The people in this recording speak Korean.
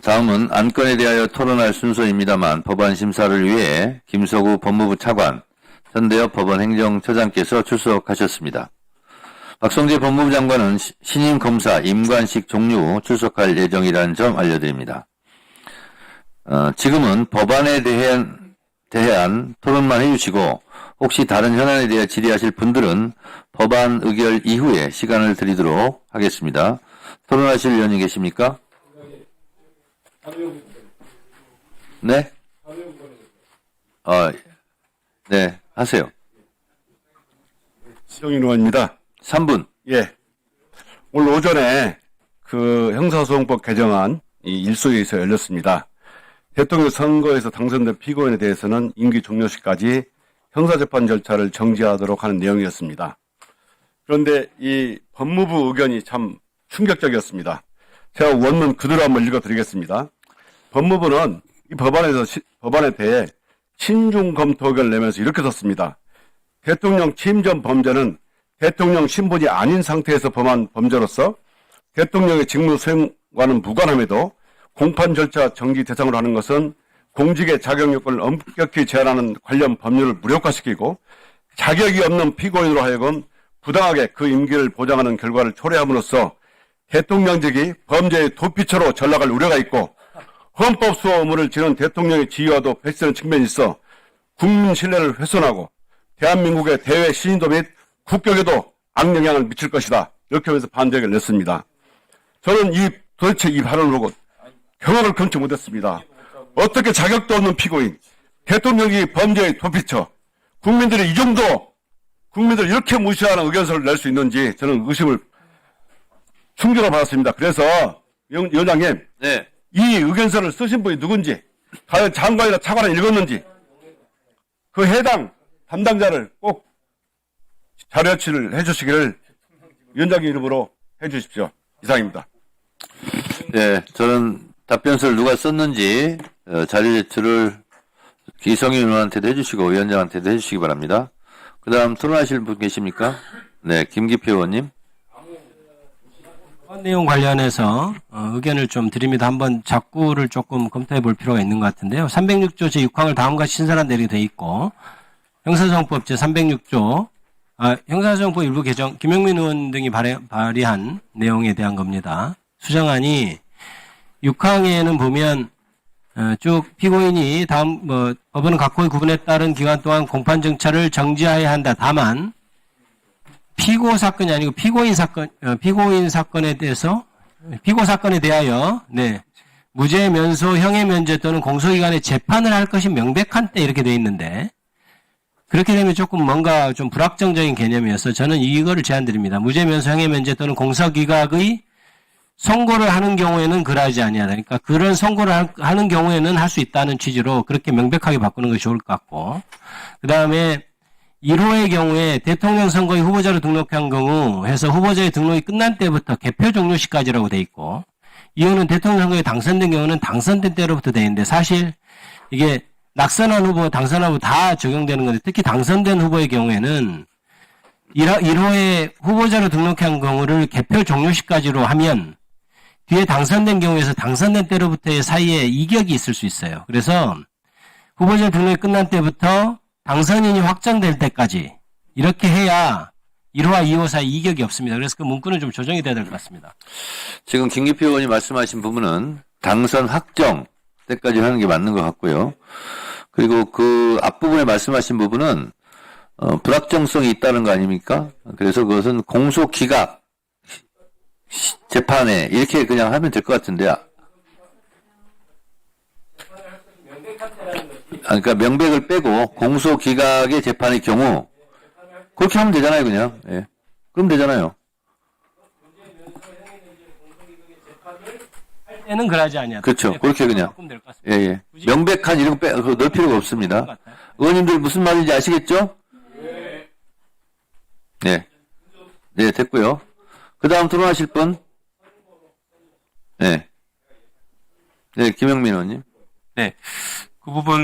다음은 안건에 대하여 토론할 순서입니다만 법안 심사를 위해 김서구 법무부 차관, 현대엽 법원 행정처장께서 출석하셨습니다. 박성재 법무부 장관은 신임 검사 임관식 종료 후 출석할 예정이라는 점 알려드립니다. 지금은 법안에 대한 토론만 해주시고 혹시 다른 현안에 대해 질의하실 분들은 법안 의결 이후에 시간을 드리도록 하겠습니다. 토론하실 의원이 계십니까? 네? 네, 하세요. 시정인 의원입니다. 3분. 예. 오늘 오전에 그 형사소송법 개정안 이 일소위에서 열렸습니다. 대통령 선거에서 당선된 피고인에 대해서는 임기 종료 시까지 형사재판 절차를 정지하도록 하는 내용이었습니다. 그런데 이 법무부 의견이 참 충격적이었습니다. 제가 원문 그대로 한번 읽어드리겠습니다. 법무부는 이 법안에 대해 신중 검토 의견을 내면서 이렇게 썼습니다. 대통령 취임 전 범죄는 대통령 신분이 아닌 상태에서 범한 범죄로서 대통령의 직무 수행과는 무관함에도 공판 절차 정지 대상으로 하는 것은 공직의 자격 요건을 엄격히 제한하는 관련 법률을 무력화시키고 자격이 없는 피고인으로 하여금 부당하게 그 임기를 보장하는 결과를 초래함으로써 대통령직이 범죄의 도피처로 전락할 우려가 있고 헌법 수호 의무를 지는 대통령의 지위와도 배치되는 측면이 있어 국민 신뢰를 훼손하고 대한민국의 대외 신인도 및 국격에도 악영향을 미칠 것이다. 이렇게 하면서 반대 의견을 냈습니다. 저는 도대체 이 발언을 보고 경악을 금치 못했습니다. 어떻게 자격도 없는 피고인, 대통령이 범죄의 도피처, 국민들이 이 정도 국민들 이렇게 무시하는 의견서를 낼 수 있는지 저는 충격을 받았습니다. 그래서 위원장님, 네. 이 의견서를 쓰신 분이 누군지, 과연 장관이나 차관을 읽었는지 그 해당 담당자를 꼭 자료치를 해주시기를 위원장님 이름으로 해주십시오. 이상입니다. 네, 저는 답변서를 누가 썼는지 자료 제출을 기성윤 의원한테도 해주시고 위원장한테도 해주시기 바랍니다. 그 다음 토론하실 분 계십니까? 네, 김기표 의원님. 내용 관련해서 의견을 좀 드립니다. 한번 작구를 조금 검토해 볼 필요가 있는 것 같은데요. 306조 제6항을 다음과 같이 신설한 내용이 되어 있고 형사소송법 제306조 형사소송법 일부 개정 김영민 의원 등이 발의한 내용에 대한 겁니다. 수정안이 6항에는 보면 쭉 피고인이 법원은 각호의 구분에 따른 기간 동안 공판 정찰을 정지해야 한다. 다만 피고 사건이 아니고 피고 사건에 대하여 무죄 면소, 형의 면제 또는 공소기관에 재판을 할 것이 명백한 때 이렇게 돼 있는데 그렇게 되면 조금 뭔가 좀 불확정적인 개념이어서 저는 이거를 제안드립니다. 무죄 면소, 형의 면제 또는 공소기각의 선고를 하는 경우에는 그러하지 아니하다. 그러니까 그런 선고를 하는 경우에는 할 수 있다는 취지로 그렇게 명백하게 바꾸는 것이 좋을 것 같고 그 다음에 1호의 경우에 대통령 선거에 후보자로 등록한 경우 해서 후보자의 등록이 끝난 때부터 개표 종료 시까지라고 돼 있고 2호는 대통령 선거에 당선된 경우는 당선된 때로부터 돼 있는데 사실 이게 낙선한 후보, 당선한 후보 다 적용되는 건데 특히 당선된 후보의 경우에는 1호의 후보자로 등록한 경우를 개표 종료 시까지로 하면 뒤에 당선된 경우에서 당선된 때로부터의 사이에 이격이 있을 수 있어요. 그래서 후보자 등록이 끝난 때부터 당선인이 확정될 때까지 이렇게 해야 1호와 2호 사이 이격이 없습니다. 그래서 그 문구는 좀 조정이 돼야 될 것 같습니다. 지금 김기표 의원이 말씀하신 부분은 당선 확정 때까지 하는 게 맞는 것 같고요. 그리고 그 앞부분에 말씀하신 부분은 불확정성이 있다는 거 아닙니까? 그래서 그것은 공소기각 재판에 이렇게 그냥 하면 될 것 같은데요. 그러니까 명백을 빼고 공소기각의 재판의 경우 그렇게 하면 되잖아요, 그냥. 예. 그럼 되잖아요. 할 때는 그러지 아니하다. 그렇죠. 그렇게 그냥. 예. 명백한 이런 거 넣을 필요가 없습니다. 의원님들 무슨 말인지 아시겠죠? 네. 네, 됐고요. 그 다음 토론하실 분? 네. 네, 김영민 의원님. 네. 그 부분